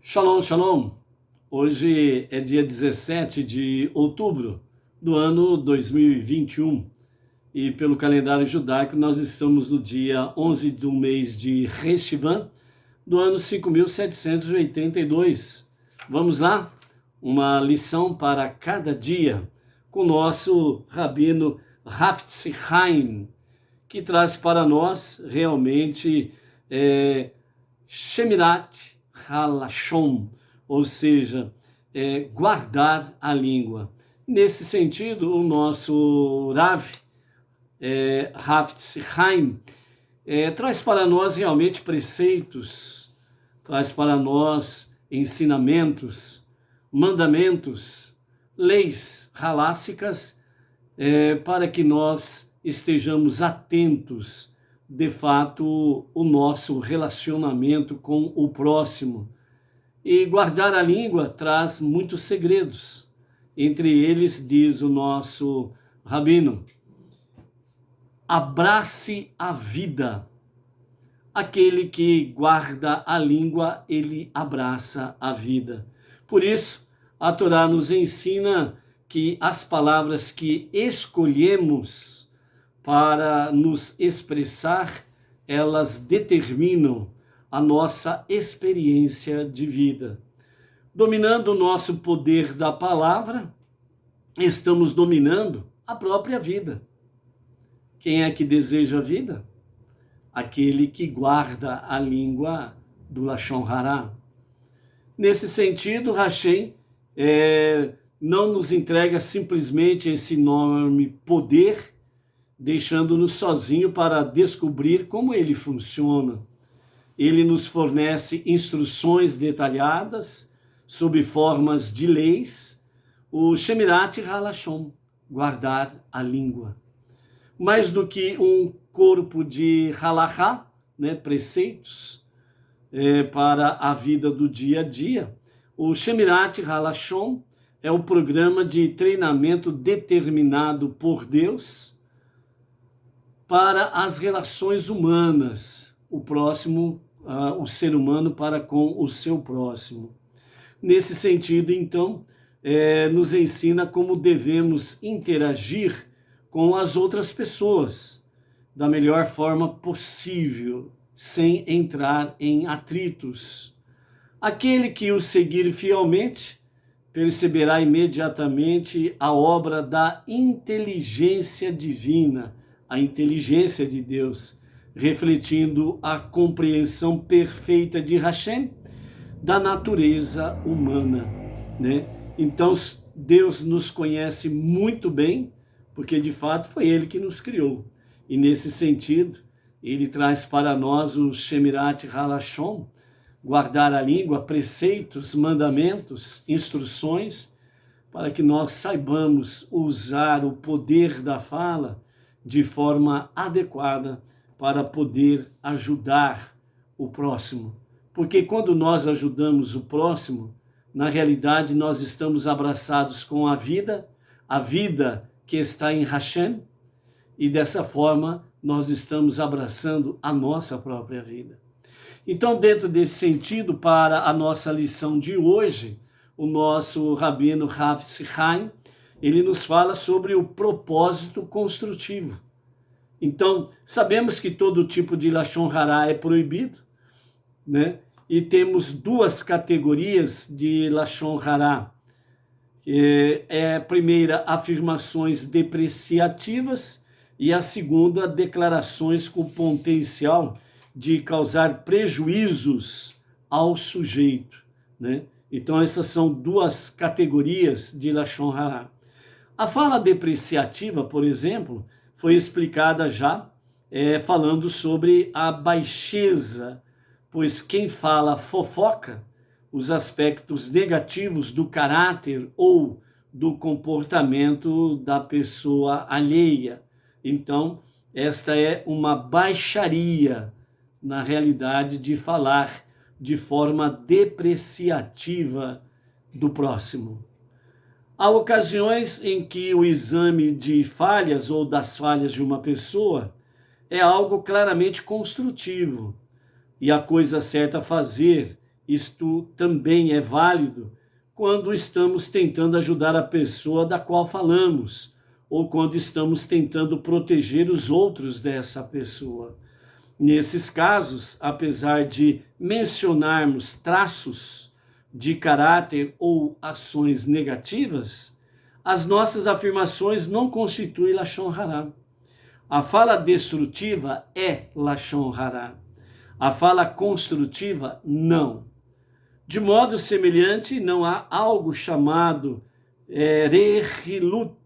Shalom, shalom. Hoje é dia 17 de outubro do ano 2021 e pelo calendário judaico nós estamos no dia 11 do mês de Reshvan do ano 5782. Vamos lá? Uma lição para cada dia com o nosso rabino Hafetz Chaim, que traz para nós realmente Shemirat Halashon, ou seja, guardar a língua. Nesse sentido, o nosso Rav Hafetz Chaim traz para nós realmente preceitos, traz para nós ensinamentos, mandamentos, leis halássicas, para que nós estejamos atentos de fato, o nosso relacionamento com o próximo. E guardar a língua traz muitos segredos. Entre eles, diz o nosso rabino, abrace a vida. Aquele que guarda a língua, ele abraça a vida. Por isso, a Torá nos ensina que as palavras que escolhemos para nos expressar, elas determinam a nossa experiência de vida. Dominando o nosso poder da palavra, estamos dominando a própria vida. Quem é que deseja a vida? Aquele que guarda a língua do Lashon Hará. Nesse sentido, Hashem não nos entrega simplesmente esse enorme poder, deixando-nos sozinho para descobrir como ele funciona. Ele nos fornece instruções detalhadas, sob formas de leis, o Shemirat Halashon, guardar a língua. Mais do que um corpo de halachá, preceitos, para a vida do dia a dia, o Shemirat Halashon é o programa de treinamento determinado por Deus para as relações humanas, o próximo, o ser humano para com o seu próximo. Nesse sentido, então, nos ensina como devemos interagir com as outras pessoas da melhor forma possível, sem entrar em atritos. Aquele que o seguir fielmente perceberá imediatamente a obra da inteligência divina, a inteligência de Deus, refletindo a compreensão perfeita de Hashem da natureza humana, Então, Deus nos conhece muito bem, porque de fato foi Ele que nos criou. E nesse sentido, Ele traz para nós o Shemirat Halashon, guardar a língua, preceitos, mandamentos, instruções, para que nós saibamos usar o poder da fala de forma adequada para poder ajudar o próximo. Porque quando nós ajudamos o próximo, na realidade nós estamos abraçados com a vida que está em Hashem, e dessa forma nós estamos abraçando a nossa própria vida. Então, dentro desse sentido, para a nossa lição de hoje, o nosso rabino Hafetz Chaim, ele nos fala sobre o propósito construtivo. Então, sabemos que todo tipo de Lashon Hará é proibido, E temos duas categorias de Lashon Hará. A primeira, afirmações depreciativas, e a segunda, declarações com potencial de causar prejuízos ao sujeito, Então, essas são duas categorias de Lashon Hará. A fala depreciativa, por exemplo, foi explicada já falando sobre a baixeza, pois quem fala fofoca os aspectos negativos do caráter ou do comportamento da pessoa alheia. Então, esta é uma baixaria, na realidade, de falar de forma depreciativa do próximo. Há ocasiões em que o exame de falhas ou das falhas de uma pessoa é algo claramente construtivo, e a coisa certa a fazer isto também é válido quando estamos tentando ajudar a pessoa da qual falamos, ou quando estamos tentando proteger os outros dessa pessoa. Nesses casos, apesar de mencionarmos traços de caráter ou ações negativas, as nossas afirmações não constituem Lashon Hará. A fala destrutiva é Lashon Hará. A fala construtiva, não. De modo semelhante, não há algo chamado rehilut,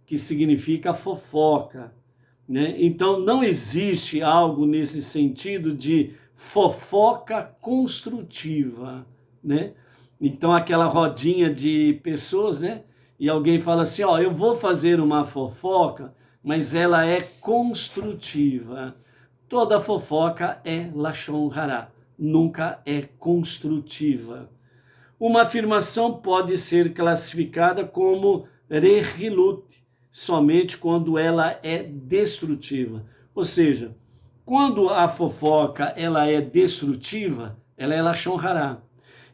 que significa fofoca, né? Então, não existe algo nesse sentido de fofoca construtiva, né? Então, aquela rodinha de pessoas, né? E alguém fala assim, ó, eu vou fazer uma fofoca, mas ela é construtiva. Toda fofoca é Lashon Hará, nunca é construtiva. Uma afirmação pode ser classificada como rehilut, somente quando ela é destrutiva. Ou seja, quando a fofoca ela é destrutiva, ela é Lashon Hará.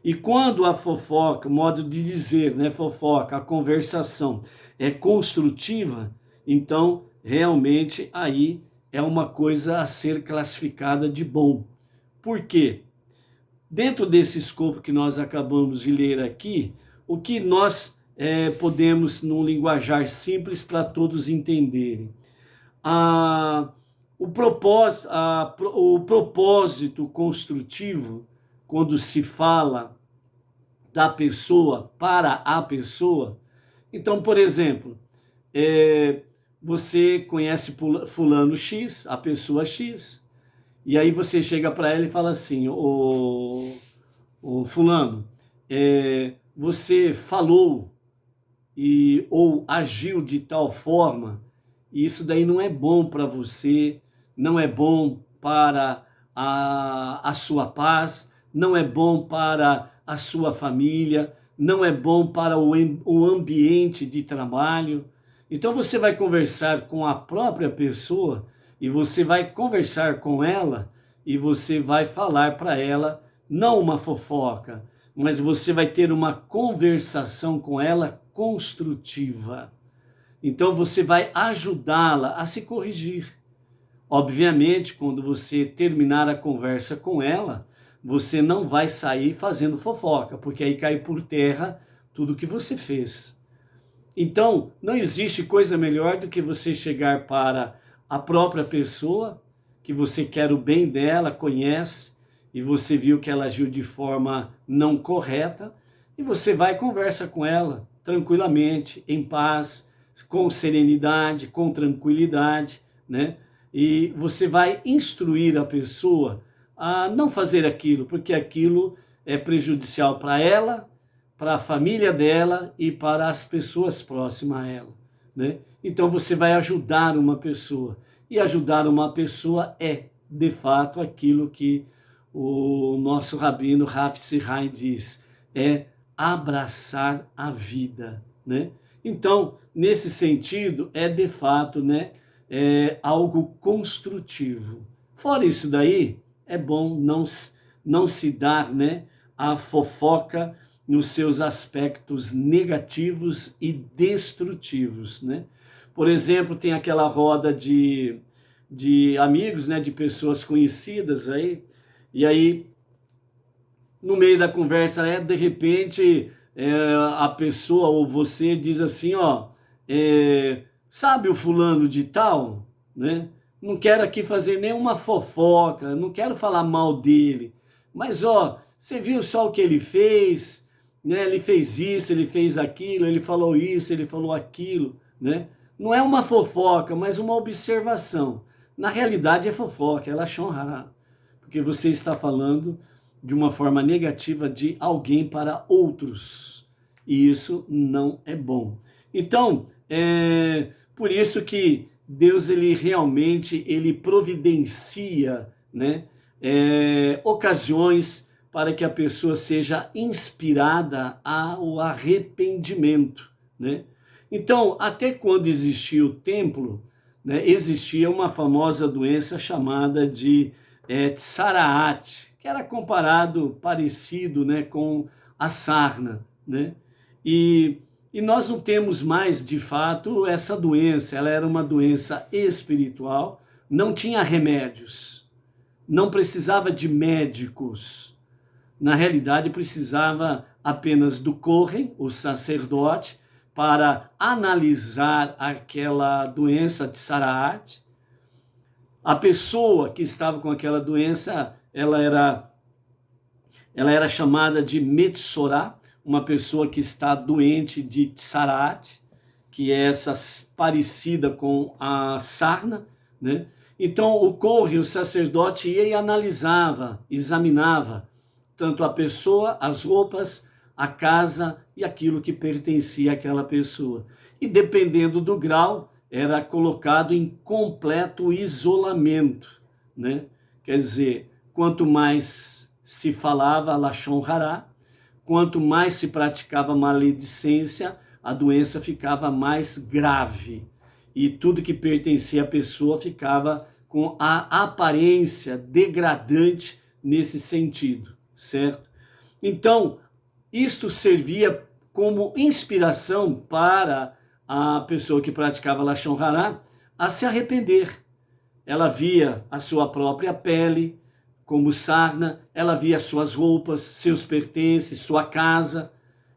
E quando a fofoca, modo de dizer, né, fofoca, a conversação é construtiva, então realmente aí é uma coisa a ser classificada de bom. Por quê? Dentro desse escopo que nós acabamos de ler aqui, o que nós podemos, num linguajar simples para todos entenderem? O propósito construtivo, quando se fala da pessoa para a pessoa. Então, por exemplo, você conhece fulano X, a pessoa X, e aí você chega para ela e fala assim, o fulano, você falou ou agiu de tal forma, e isso daí não é bom para você, não é bom para a sua paz, não é bom para a sua família, não é bom para o ambiente de trabalho. Então você vai conversar com a própria pessoa e você vai conversar com ela e você vai falar para ela, não uma fofoca, mas você vai ter uma conversação com ela construtiva. Então você vai ajudá-la a se corrigir. Obviamente, quando você terminar a conversa com ela, você não vai sair fazendo fofoca, porque aí cai por terra tudo que você fez. Então, não existe coisa melhor do que você chegar para a própria pessoa, que você quer o bem dela, conhece, e você viu que ela agiu de forma não correta, e você vai e conversa com ela tranquilamente, em paz, com serenidade, com tranquilidade, né? E você vai instruir a pessoa a não fazer aquilo, porque aquilo é prejudicial para ela, para a família dela e para as pessoas próximas a ela, né? Então você vai ajudar uma pessoa, e ajudar uma pessoa é, de fato, aquilo que o nosso rabino Rav Sihai diz, é abraçar a vida, né? Então, nesse sentido, é de fato, né, algo construtivo. Fora isso daí, é bom não se dar, né, a fofoca nos seus aspectos negativos e destrutivos, né? Por exemplo, tem aquela roda de amigos, né, de pessoas conhecidas aí, e aí no meio da conversa, de repente, a pessoa ou você diz assim, ó, sabe o fulano de tal, né? Não quero aqui fazer nenhuma fofoca, não quero falar mal dele, mas ó, você viu só o que ele fez, né? Ele fez isso, ele fez aquilo, ele falou isso, ele falou aquilo, né? Não é uma fofoca, mas uma observação. Na realidade é fofoca, é Lashon Hará, porque você está falando de uma forma negativa de alguém para outros. E isso não é bom. Então, por isso que Deus ele realmente ele providencia, né, ocasiões para que a pessoa seja inspirada ao arrependimento, né? Então, até quando existia o templo, né, existia uma famosa doença chamada de Tsaraat, que era comparado, parecido, né, com a sarna, né? E, e nós não temos mais, de fato, essa doença. Ela era uma doença espiritual, não tinha remédios, não precisava de médicos. Na realidade, precisava apenas do Kohen, o sacerdote, para analisar aquela doença de Tsaraat. A pessoa que estava com aquela doença, ela era chamada de Metsorá, uma pessoa que está doente de Tsaraat, que é essa parecida com a sarna, né? Então o Kohen, o sacerdote, ia e analisava, examinava tanto a pessoa, as roupas, a casa e aquilo que pertencia àquela pessoa. E dependendo do grau, era colocado em completo isolamento, né? Quer dizer, quanto mais se falava Lashon Hará, quanto mais se praticava maledicência, a doença ficava mais grave. E tudo que pertencia à pessoa ficava com a aparência degradante nesse sentido, certo? Então, isto servia como inspiração para a pessoa que praticava Lashon Hará a se arrepender. Ela via a sua própria pele como sarna, ela via suas roupas, seus pertences, sua casa.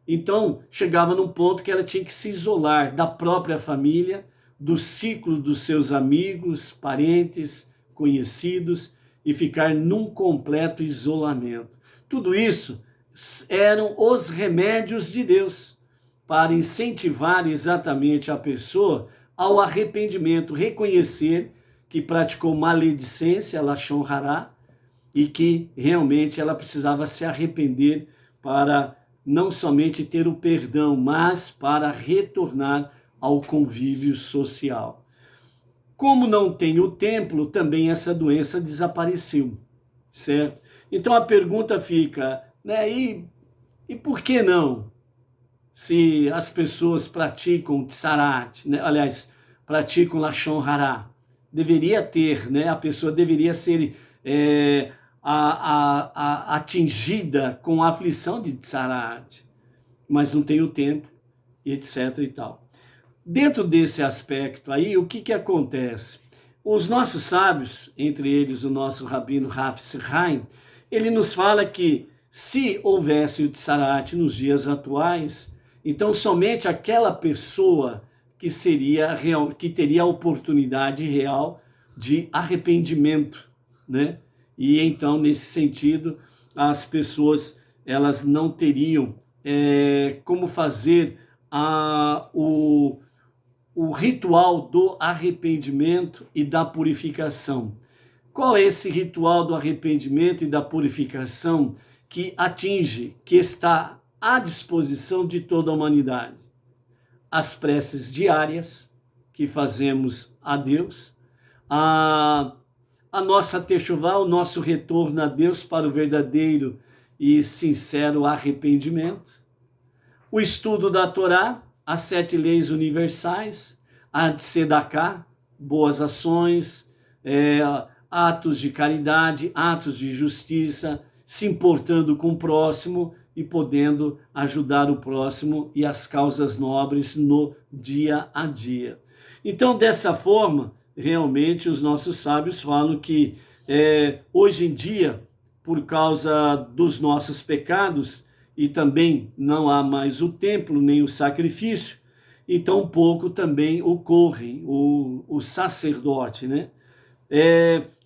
Então, chegava num ponto que ela tinha que se isolar da própria família, do ciclo dos seus amigos, parentes, conhecidos, e ficar num completo isolamento. Tudo isso eram os remédios de Deus para incentivar exatamente a pessoa ao arrependimento, reconhecer que praticou maledicência, Lashon Hará, e que realmente ela precisava se arrepender para não somente ter o perdão, mas para retornar ao convívio social. Como não tem o templo, também essa doença desapareceu, certo? Então a pergunta fica, né, e por que não? Se as pessoas praticam Tsarat, né, aliás, praticam Lashon Hará, deveria ter, né, a pessoa deveria ser atingida com a aflição de Tsarat, mas não tem o tempo, etc. e tal. Dentro desse aspecto aí, o que acontece? Os nossos sábios, entre eles o nosso rabino Hafez Haim, ele nos fala que se houvesse o Tsarat nos dias atuais, então somente aquela pessoa que seria real, que teria a oportunidade real de arrependimento, né? E então, nesse sentido, as pessoas elas não teriam como fazer o ritual do arrependimento e da purificação. Qual é esse ritual do arrependimento e da purificação que atinge, que está à disposição de toda a humanidade? As preces diárias que fazemos a Deus, a nossa techuvá, o nosso retorno a Deus para o verdadeiro e sincero arrependimento, o estudo da Torá, as 7 leis universais, a tzedakah, boas ações, atos de caridade, atos de justiça, se importando com o próximo e podendo ajudar o próximo e as causas nobres no dia a dia. Então, dessa forma, realmente os nossos sábios falam que hoje em dia, por causa dos nossos pecados, e também não há mais o templo, nem o sacrifício, e tampouco também o Kohen, o sacerdote, né?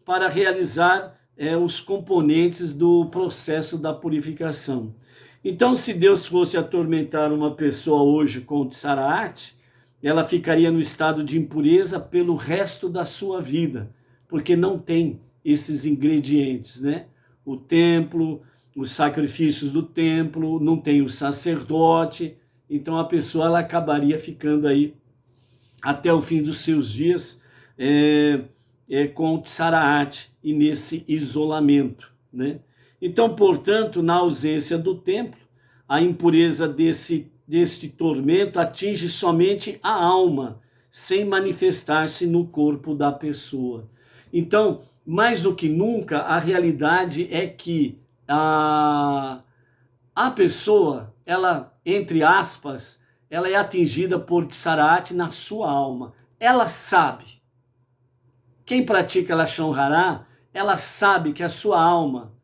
Para realizar os componentes do processo da purificação. Então, se Deus fosse atormentar uma pessoa hoje com Tsarat, ela ficaria no estado de impureza pelo resto da sua vida, porque não tem esses ingredientes, né? O templo, os sacrifícios do templo, não tem o sacerdote, então a pessoa ela acabaria ficando aí até o fim dos seus dias com o Tsaraat e nesse isolamento, né? Então, portanto, na ausência do templo, a impureza deste tormento atinge somente a alma, sem manifestar-se no corpo da pessoa. Então, mais do que nunca, a realidade é que a pessoa, ela, entre aspas, ela é atingida por Tsarat na sua alma. Ela sabe. Quem pratica Lashon Hará, ela sabe que a sua alma,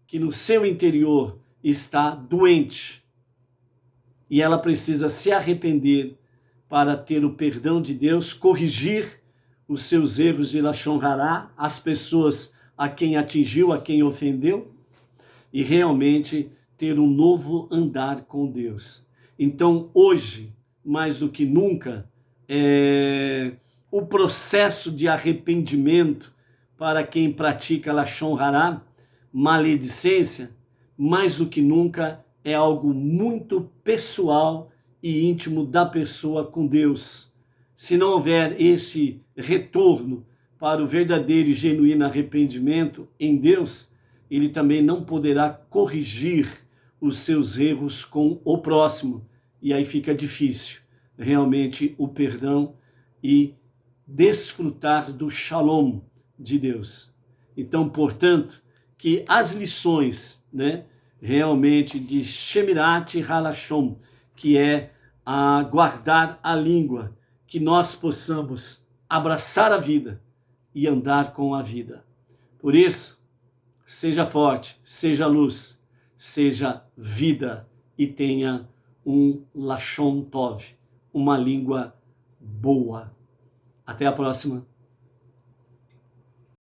que no seu interior está doente. E ela precisa se arrepender para ter o perdão de Deus, corrigir os seus erros de Lashon Hará, as pessoas a quem atingiu, a quem ofendeu, e realmente ter um novo andar com Deus. Então, hoje, mais do que nunca, o processo de arrependimento para quem pratica Lashon Hará, maledicência, mais do que nunca é algo muito pessoal e íntimo da pessoa com Deus. Se não houver esse retorno para o verdadeiro e genuíno arrependimento em Deus, ele também não poderá corrigir os seus erros com o próximo. E aí fica difícil realmente o perdão e desfrutar do shalom de Deus. Então, portanto, que as lições, realmente de Shemirat Halashon, que é a guardar a língua, que nós possamos abraçar a vida e andar com a vida. Por isso, seja forte, seja luz, seja vida e tenha um Lashon Tov, uma língua boa. Até a próxima.